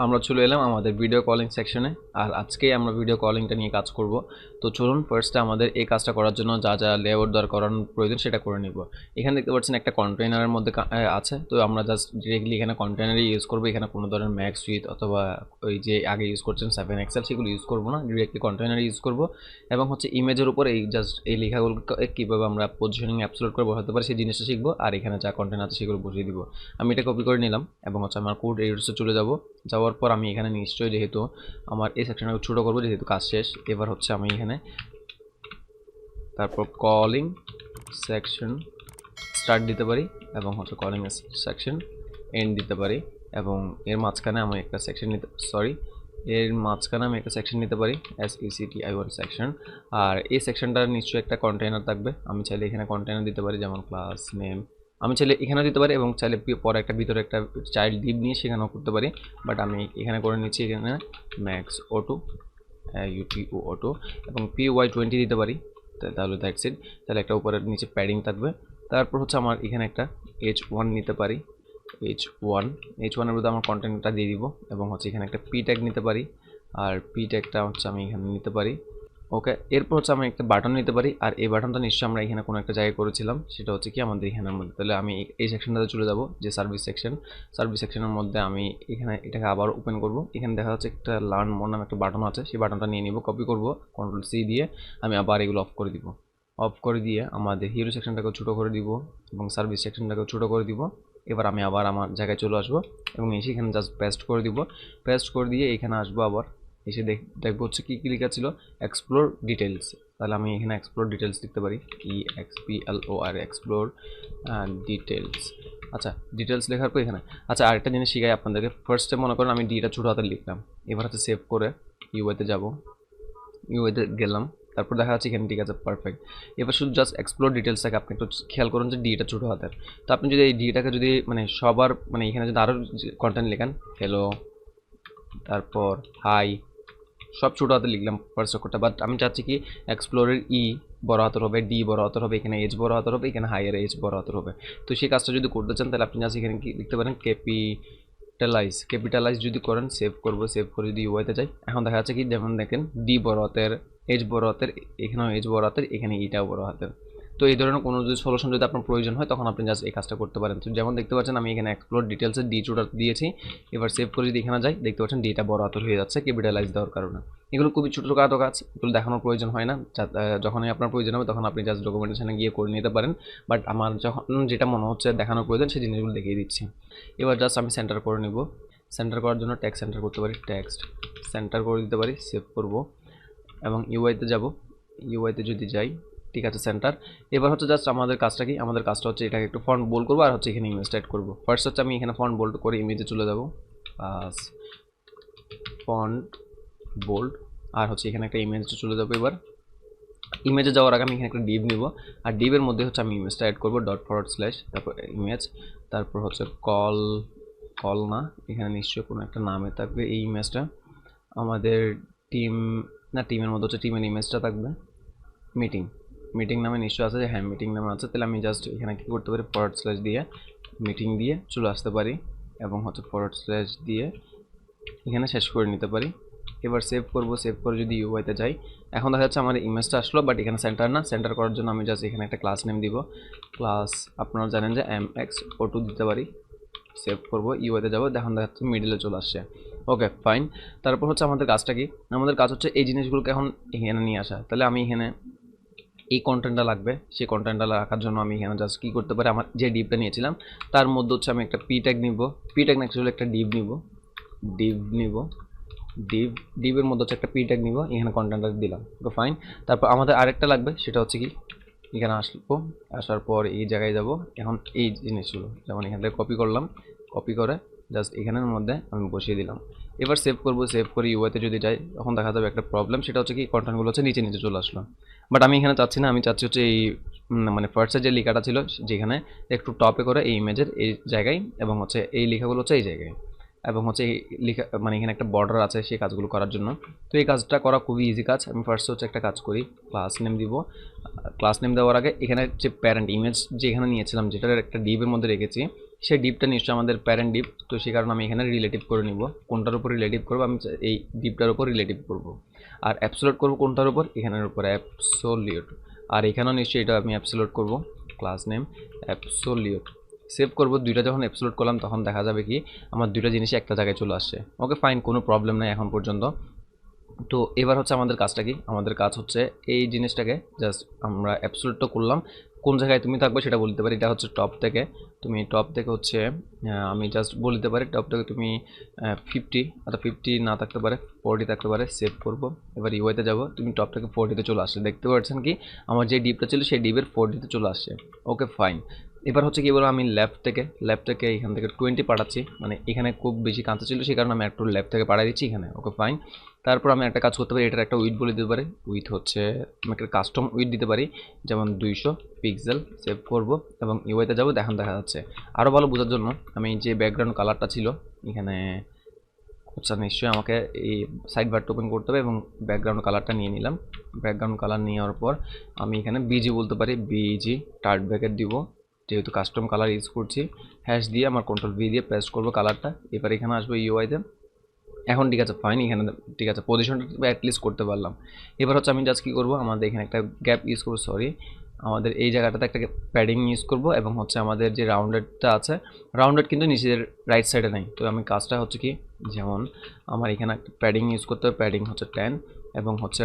আমরা চলে এলাম আমাদের ভিডিও কলিং সেকশনে। আর আজকে আমরা ভিডিও কলিংটা নিয়ে কাজ করব। তো চলুন ফার্স্টে আমাদের এই কাজটা করার জন্য যা যা লেআউট করানোর প্রয়োজন সেটা করে নিব। এখানে দেখতে পাচ্ছেন একটা কন্টেইনারের মধ্যে আছে। তো আমরা জাস্ট ডিরেক্টলি এখানে কন্টেইনারই ইউজ করব। এখানে কোনো ধরনের ম্যাক্স উইথ অথবা ওই যে আগে ইউজ করছেন 7 এক্সেল সেগুলো ইউজ করব না, ডিরেক্টলি কন্টেইনারই ইউজ করব। এবং হচ্ছে ইমেজের উপর এই জাস্ট এই লেখাগুলোকে কীভাবে আমরা পজিশনিং অ্যাবসলিউট করে বসাতে পারি সেই জিনিসটা শিখবো। আর এখানে যা কন্টেন্ট আছে সেগুলো বসিয়ে দিব। আমি এটা কপি করে নিলাম এবং হচ্ছে আমার কোড এডিটরে চলে যাব। যাওয়ার পর আমি এখানে নিশ্চয়ই যেহেতু আমার এই সেকশনটাকে ছোটো করবো, যেহেতু কাজ শেষ, এবার হচ্ছে আমি এখানে তারপর কলিং সেকশন স্টার্ট দিতে পারি এবং হচ্ছে কলিং সেকশন এন্ড দিতে পারি। এবং এর মাঝখানে আমি একটা সেকশন নিতে পারি SECTI1 সেকশন। আর এই সেকশনটার নিশ্চয়ই একটা কন্টেইনার থাকবে। আমি চাইলে এখানে কন্টেইনার দিতে পারি, যেমন ক্লাস নেম আমি চাইলে এখানেও দিতে পারি এবং চাইলে পরে একটা ভিতরে একটা চাইল্ড ডিভ নিয়ে সেখানেও করতে পারি। বাট আমি এখানে করে নিচ্ছি, এখানে ম্যাক্স O2 UTO এবং PY20 দিতে পারি। তাহলে দ্যাটস ইট। তাহলে একটা উপরের নিচে প্যাডিং থাকবে। তারপর হচ্ছে আমার এখানে একটা H1 নিতে পারি। H1 এর মধ্যে আমার কন্টেন্টটা দিয়ে দিব এবং হচ্ছে এখানে একটা পি ট্যাগ নিতে পারি। আর পি ট্যাগটা হচ্ছে আমি এখানে নিতে পারি। ওকে, এরপর হচ্ছে আমি একটা বাটন নিতে পারি। আর এই বাটনটা নিশ্চয়ই আমরা এখানে কোনো একটা জায়গায় করেছিলাম, সেটা হচ্ছে কি আমাদের এখানের মধ্যে। তাহলে আমি এই সেকশনটাতে চলে যাব, যে সার্ভিস সেকশনের মধ্যে আমি এখানে এটাকে আবার ওপেন করব। এখানে দেখা যাচ্ছে একটা লার্ন মোর নামে একটা বাটন আছে, সেই বাটনটা নিয়ে নিব, কপি করব, Ctrl+C দিয়ে আমি আবার এগুলো অফ করে দিয়ে আমাদের হিরো সেকশনটাকেও ছোটো করে দিব এবং সার্ভিস সেকশনটাকেও ছোটো করে দিব। এবার আমি আবার আমার জায়গায় চলে আসবো এবং এসে এখানে জাস্ট পেস্ট করে দিব। পেস্ট করে দিয়ে এখানে আসবো, আবার এসে দেখবো হচ্ছে কী কী লেখা ছিল, এক্সপ্লোর ডিটেলস। তাহলে আমি এখানে এক্সপ্লোর ডিটেলস লিখতে পারি, EXPLOR এক্সপ্লোর ডিটেলস। আচ্ছা, ডিটেলস লেখার পর এখানে আরেকটা জিনিস শিখাই আপনাদেরকে। ফার্স্টে মনে করেন আমি ডিটা ছোটো হাতে লিখলাম, এবার হচ্ছে সেভ করে ইউআইতে যাব, ইউআইতে গেলাম। তারপর দেখা যাচ্ছে এখানে ঠিক আছে, পারফেক্ট। এবার শুধু জাস্ট এক্সপ্লোর ডিটেলসটাকে আপনি একটু খেয়াল করুন যে ডিটা ছোটো হাতের। তো আপনি যদি এই ডিটাকে যদি সবার এখানে যদি আরও কন্টেন্ট লেখেন, হ্যালো, তারপর হাই, সব ছোটো হাতে লিখলাম ফার্স্ট অক্ষরটা। বাট আমি চাচ্ছি কি এক্সপ্লোরের বড় হাতের হবে, ডি বড় হাতের হবে, এখানে এইচ বড় হাতের হবে, এখানে হাইয়ের এইচ বড় হাতের হবে। তো সেই কাজটা যদি করতে চান তাহলে আপনি জাস্ট এখানে কি লিখতে পারেন, ক্যাপিটালাইজ যদি করেন, সেভ করে যদি ইউআইতে যাই, এখন দেখা যাচ্ছে কি, যেমন দেখেন ডি বড় হাতের, এইচ বড় হাতের, এখানেও এইচ বড় হাতের, এখানে ইটাও বড় হাতের। তো এই ধরনের কোনো যদি সলিউশন যদি আপনার প্রয়োজন হয় তখন আপনি জাস্ট এই কাজটা করতে পারেন। তো যেমন দেখতে পাচ্ছেন আমি এখানে এক্সপ্লোর ডিটেলসের ডি ছোটা দিয়েছি। এবার সেভ করে যদি এখানে যাই, দেখতে পাচ্ছেন ডিটা বড় হাতের হয়ে যাচ্ছে ক্যাপিটালাইজ দেওয়ার কারণে। এগুলো খুবই ছোটোখাটো কাজ, এগুলো দেখানোর প্রয়োজন হয় না। যখনই আপনার প্রয়োজন হবে তখন আপনি জাস্ট ডকুমেন্টেশনে গিয়ে করে নিতে পারেন। বাট আমার যখন যেটা মনে হচ্ছে দেখানোর প্রয়োজন সেই জিনিসগুলো দেখিয়ে দিচ্ছি। এবার জাস্ট আমি সেন্টার করে নেব। সেন্টার করার জন্য ট্যাক্স সেন্টার করতে পারি, টেক্সট সেন্টার করে দিতে পারি, সেভ করব এবং ইউআইতে যাব। ইউআইতে যদি যাই, ঠিক আছে, সেন্টার। এবার হচ্ছে জাস্ট আমাদের কাজটা কি, আমাদের কাজটা হচ্ছে এটাকে একটু ফন্ট বোল্ড করবো আর হচ্ছে এখানে ইমেজ টাইপ করবো। ফার্স্ট হচ্ছে আমি এখানে ফন্ট বোল্ড করে ইমেজে চলে যাব, ফন্ট বোল্ড, আর হচ্ছে এখানে একটা ইমেজে চলে যাবো। এবার ইমেজে যাওয়ার আগে আমি এখানে একটা ডিভ নিব, আর ডিভের মধ্যে হচ্ছে আমি ইমেজটা অ্যাড করবো, // তারপর ইমেজ, তারপর হচ্ছে কল না, এখানে নিশ্চয়ই কোনো একটা নামে থাকবে এই ইমেজটা। আমাদের টিমের মধ্যে হচ্ছে টিমের ইমেজটা থাকবে, মিটিং নামে নিশ্চয় আছে, হ্যাঁ মিটিং নামে আছে। তাহলে আমি জাস্ট এখানে কী করতে পারি, / দিয়ে মিটিং দিয়ে চলে আসতে পারি এবং হচ্ছে / দিয়ে এখানে শেষ করে নিতে পারি। এবার সেভ করব, সেভ করে যদি ইউআইতে যাই, এখন দেখা যাচ্ছে আমার ইমেজটা আসলো, বাট এখানে সেন্টার না। সেন্টার করার জন্য আমি জাস্ট এখানে একটা ক্লাস নেম দিব, ক্লাস আপনারা জানেন যে MXO2 দিতে পারি। সেভ করব, ইউআইতে যাবো, দেখুন দেখা যাচ্ছে মিডিলে চলে আসছে। Okay fine. তারপর হচ্ছে আমাদের কাজটা কি, আমাদের কাজ হচ্ছে এই জিনিসগুলোকে এখন এখানে নিয়ে আসা। তাহলে আমি এখানে এই কন্টেন্টটা লাগবে, সেই কন্টেন্টটা রাখার জন্য আমি এখানে জাস্ট কী করতে পারি, আমার যে ডিভটা নিয়েছিলাম তার মধ্যে হচ্ছে আমি একটা পি ট্যাগ নিব, অ্যাকচুয়ালি একটা ডিভ নিব, ডিভের মধ্যে হচ্ছে একটা পি ট্যাগ নিব, এখানে কন্টেন্টটা দিলাম। তো ফাইন। তারপর আমাদের আরেকটা লাগবে, সেটা হচ্ছে কি, এখানে আসার পর এই জায়গায় যাব। এখন এই জিনিসগুলো যেমন এখান থেকে কপি করলাম, কপি করে জাস্ট এখানের মধ্যে আমি বসিয়ে দিলাম। এবার সেভ করব, সেভ করে ইউআইতে যদি যাই তখন দেখা যাবে একটা প্রবলেম, সেটা হচ্ছে কি কন্টেন্টগুলো হচ্ছে নিচে চলে আসলো। বাট আমি এখানে চাচ্ছি না, আমি চাচ্ছি হচ্ছে এই ফার্স্টে যে লেখাটা ছিল যেখানে একটু টপে করে এই ইমেজের এই জায়গায়, এবং হচ্ছে এই লেখাগুলো হচ্ছে এই জায়গায়, এবং হচ্ছে এই লেখা এখানে একটা বর্ডার আছে সেই কাজগুলো করার জন্য। তো এই কাজটা করা খুবই ইজি কাজ। আমি ফার্স্ট হচ্ছে একটা কাজ করি, ক্লাস নেম দিব। ক্লাস নেম দেওয়ার আগে এখানে যে প্যারেন্ট ইমেজ যেখানে নিয়েছিলাম, যেটার একটা ডিভের মধ্যে রেখেছি, সেই ডিপটা নিশ্চয়ই আমাদের প্যারেন্ট ডিপ, তো সেই কারণে আমি এখানে রিলেটিভ করে নিব। কোনটার উপর রিলেটিভ করবো, আমি এই ডিপটার উপর রিলেটিভ করব। আর অ্যাবসোলিউট করব কোনটার উপর, এখানের উপর অ্যাবসোলিউট। আর এখানেও নিশ্চয়ই এটা আমি অ্যাবসোলিউট করব, ক্লাস নেম অ্যাবসোলিউট। সেভ করব, দুইটা যখন অ্যাবসোলিউট করলাম তখন দেখা যাবে কি আমার দুইটা জিনিসই একটা জায়গায় চলে আসছে। ওকে ফাইন, কোনো প্রবলেম নেই এখন পর্যন্ত। তো এবার হচ্ছে আমাদের কাজটা কি, আমাদের কাজ হচ্ছে এই জিনিসটাকে জাস্ট আমরা অ্যাবসোলিউটটা করলাম, কোন জায়গায় তুমি থাকবে সেটা বলতে পারি। এটা হচ্ছে টপ থেকে, তুমি টপ থেকে হচ্ছে আমি জাস্ট বলতে পারি টপ থেকে তুমি 50 অর্থাৎ 50 না থাকতে পারে 40 থাকতে পারে। সেভ করব, এবার ইউআইতে যাব, তুমি টপ থেকে 40-তে চলে আসছে। দেখতে পাচ্ছেন কি আমার যে ডিপটা ছিল সেই ডিপের 40-তে চলে আসছে। Okay fine. এবার হচ্ছে কি বলো, আমি লেফট থেকে এখান থেকে 20 পাঠাচ্ছি, মানে এখানে খুব বেশি কাঁচা ছিল সেই কারণে আমি একটু লেফট থেকে পাঠিয়ে দিচ্ছি এখানে। Okay fine. তারপর আমি একটা কাজ করতে পারি, এটার একটা উইথ বলে দিতে পারি। উইথ হচ্ছে আমি একটা কাস্টম উইথ দিতে পারি, যেমন 200 পিক্সেল। সেভ করব এবং ইউআইতে যাবো, দেখা যাচ্ছে। আরও ভালো বোঝার জন্য আমি যে ব্যাকগ্রাউন্ড কালারটা ছিল এখানে, আচ্ছা নিশ্চয়ই আমাকে এই সাইড বারটা ওপেন করতে হবে এবং ব্যাকগ্রাউন্ড কালারটা নিয়ে নিলাম। ব্যাকগ্রাউন্ড কালার নেওয়ার পর আমি এখানে বিজি বলতে পারি, বিজি টার্ট ব্র্যাকেট দিব, যেহেতু কাস্টম কালার ইউজ করছি। হ্যাশ দিয়ে আমার কন্ট্রোল ভি দিয়ে পেস্ট করবো কালারটা। এবার এখানে আসবো ইউআইতে। এখন ঠিক আছে ফাইন, এখানে ঠিক আছে পজিশনটা অ্যাটলিস্ট করতে পারলাম। এবার হচ্ছে আমি জাস্ট কী করবো, আমাদের এখানে একটা গ্যাপ ইউজ করবো, সরি আমাদের এই জায়গাটাতে একটা প্যাডিং ইউজ করব এবং হচ্ছে আমাদের যে রাউন্ডেডটা আছে, রাউন্ডেড কিন্তু নিচের রাইট সাইডে নেই। তো আমি কাজটা হচ্ছে কি, যেমন আমার এখানে একটা প্যাডিং ইউজ করতে হবে, প্যাডিং হচ্ছে 10 এবং হচ্ছে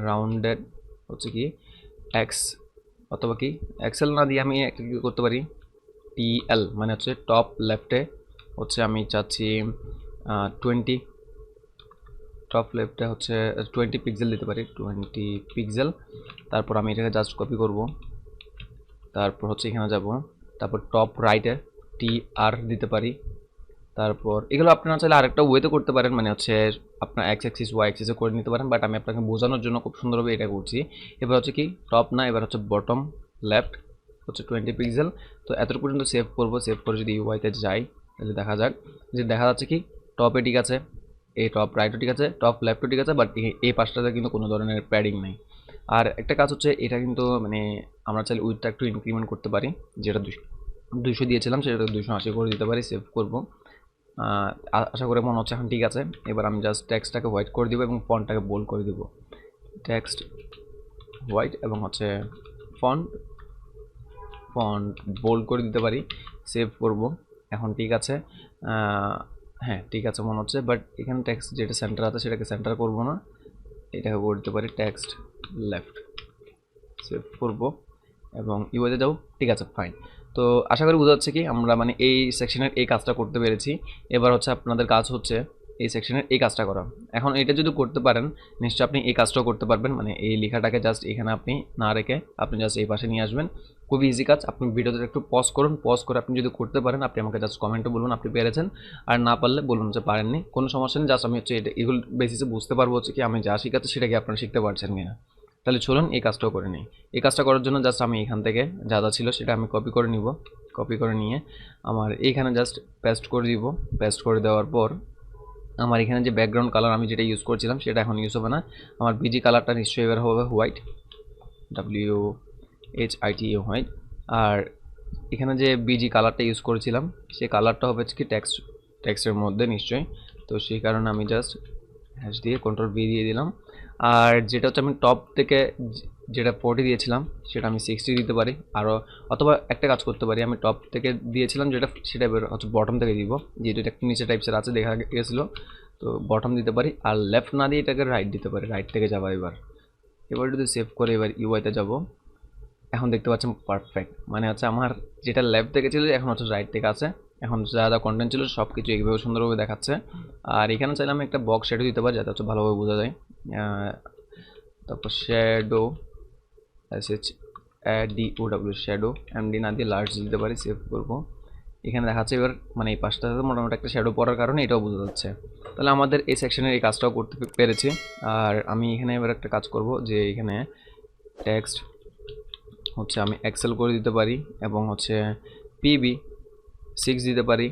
রাউন্ডেড হচ্ছে কি এক্স, অথবা কি এক্সেল না দিয়ে আমি একটা কী করতে পারি, টিএল মানে হচ্ছে টপ লেফটে হচ্ছে আমি চাচ্ছি 20, টপ লেফটে হচ্ছে 20 পিক্সেল দিতে পারি, 20 পিক্সেল। তারপর আমি এটাকে জাস্ট কপি করব, তারপর হচ্ছে এখানে যাব, তারপর টপ রাইটে টি আর দিতে পারি। তারপর এগুলো আপনারা চাইলে আরেকটা ওয়েতে করতে পারেন, মানে হচ্ছে আপনার এক্স অ্যাক্সিস ওয়াই অ্যাক্সিসে করে নিতে পারেন, বাট আমি আপনাকে বোঝানোর জন্য খুব সুন্দরভাবে এটা করছি। এবার হচ্ছে কি টপ না, এবার হচ্ছে বটম লেফট হচ্ছে 20 পিক্সেল। তো এতটুকু পর্যন্ত সেভ করব। সেভ করে যদি ইউআইতে যাই তাহলে দেখা যাক যে দেখা যাচ্ছে কি টপে ঠিক আছে, এই টপ রাইটও ঠিক আছে, টপ লেফটও ঠিক আছে, বাট এই পাশটাতে কিন্তু কোনো ধরনের প্যাডিং নেই। আর একটা কাজ হচ্ছে এটা কিন্তু মানে আমরা চাইলে উইথটা একটু ইনক্রিমেন্ট করতে পারি, যেটা 200 দিয়েছিলাম সেটা 280 করে দিতে পারি। সেভ করব, আশা করে মনে হচ্ছে এখন ঠিক আছে। এবার আমি জাস্ট টেক্সটটাকে হোয়াইট করে দিব এবং ফন্টটাকে বোল্ড করে দিব, টেক্সট হোয়াইট এবং হচ্ছে ফন্ট বোল্ড করে দিতে পারি। সেভ করব, এখন ঠিক আছে। হ্যাঁ ঠিক আছে মনে হচ্ছে, বাট এখানে টেক্সট যেটা সেন্টার আছে সেটাকে সেন্টার করব না, এটাকে করে দিতে পারি টেক্সট লেফট। সেভ করব এবং ইউআইতে যাও, ঠিক আছে ফাইন। তো আশা করি বোঝা যাচ্ছে কি আমরা মানে এই সেকশনের এই কাজটা করতে পেরেছি। এবার হচ্ছে আপনাদের কাজ হচ্ছে এই সেকশনের এই কাজটা করা। এখন এটা যদি করতে পারেন নিশ্চয়ই আপনি এই কাজটাও করতে পারবেন, মানে এই লেখাটাকে জাস্ট এখানে আপনি না রেখে আপনি জাস্ট এই পাশে নিয়ে আসবেন। খুবই ইজি কাজ। আপনি ভিডিওতে একটু পজ করুন, পজ করে আপনি যদি করতে পারেন আপনি আমাকে জাস্ট কমেন্টে বলুন আপনি পেরেছেন, আর না পারলে বলুন যে পারেননি, কোনো সমস্যা নেই। জাস্ট আমি হচ্ছে এটা এগুলো বেসিসে বুঝতে পারবো হচ্ছে কি আমি যা শিখাচ্ছি সেটা কি আপনারা শিখতে পারছেন কিনা। তাহলে চলুন এই কাজটাও করে নিই। এই কাজটা করার জন্য জাস্ট আমি এখান থেকে যা যা ছিল সেটা আমি কপি করে নিব। কপি করে নিয়ে আমার এইখানে জাস্ট পেস্ট করে দিব। পেস্ট করে দেওয়ার পর আমার এখানে যে ব্যাকগ্রাউন্ড কালার আমি যেটা ইউজ করছিলাম সেটা এখন ইউজ হবে না। আমার বিজি কালারটা নিশ্চয়ই এবার হবে হোয়াইট, WHITE হোয়াইট। আর এখানে যে বিজি কালারটা ইউজ করেছিলাম সেই কালারটা হবে কি টেক্সটের মধ্যে নিশ্চয়ই। তো সেই কারণে আমি জাস্ট হ্যাশ দিয়ে কন্ট্রোল ভি দিয়ে দিলাম। আর যেটা হচ্ছে আমি টপ থেকে যেটা 40 দিয়েছিলাম সেটা আমি 60 দিতে পারি। আরও অথবা একটা কাজ করতে পারি, আমি টপ থেকে দিয়েছিলাম যেটা সেটা এবার হচ্ছে বটম থেকে দিব, যেহেতু এটা একটু নিচে টাইপসের আছে দেখা গেছিলো। তো বটম দিতে পারি, আর লেফট না দিয়ে এটাকে রাইট দিতে পারি, রাইট থেকে যাবো। এবার যদি সেভ করে এবার ইউআইতে যাব, এখন দেখতে পাচ্ছেন পারফেক্ট, মানে হচ্ছে আমার যেটা লেফট থেকে ছিল এখন হচ্ছে রাইট থেকে আছে। এখন যা যা কন্টেন্ট ছিল সব কিছু এইভাবে সুন্দরভাবে দেখাচ্ছে। আর এখানে চাইলে আমি একটা বক্স শ্যাডো দিতে পারি যাতে হচ্ছে ভালোভাবে বোঝা যায়। তারপর শ্যাডো SHADOW শ্যাডো এমডি না দিয়ে লার্জ দিতে পারি। সেভ করবো, এখানে দেখাচ্ছে এবার মানে এই পাশটাতে মোটামুটি একটা শ্যাডো পড়ার কারণে এটাও বোঝা যাচ্ছে। তাহলে আমাদের এই সেকশনের এই কাজটাও করতে পেরেছি। আর আমি এখানে এবার একটা কাজ করব যে এখানে টেক্সট হচ্ছে আমি এক্সেল করে দিতে পারি এবং হচ্ছে PB6 দিতে পারি,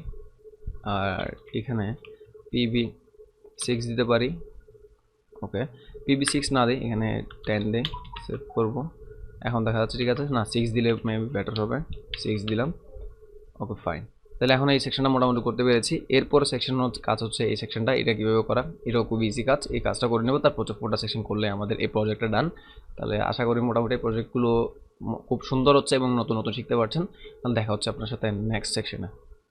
আর এখানে PB6 দিতে পারি। ওকে PB6 না দিই, এখানে 10 দিই। সেভ করব, এখন দেখা যাচ্ছে ঠিক আছে না, 6 দিলে মেবি বেটার হবে। 6 দিলাম, ওকে ফাইন। তাহলে এখন এই সেকশনটা মোটামুটি করতে পেরেছি। এরপর সেকশন কাজ হচ্ছে এই সেকশনটা, এটা কীভাবে করা, এটাও খুব ইজি কাজ। এই কাজটা করে নেব, তারপর 4টা সেকশন করলে আমাদের এই প্রজেক্টটা ডান। তাহলে আশা করি মোটামুটি প্রজেক্টগুলো খুব সুন্দর হচ্ছে এবং নতুন নতুন শিখতে পারছেন। তাহলে দেখা হচ্ছে আপনার সাথে নেক্সট সেকশনে।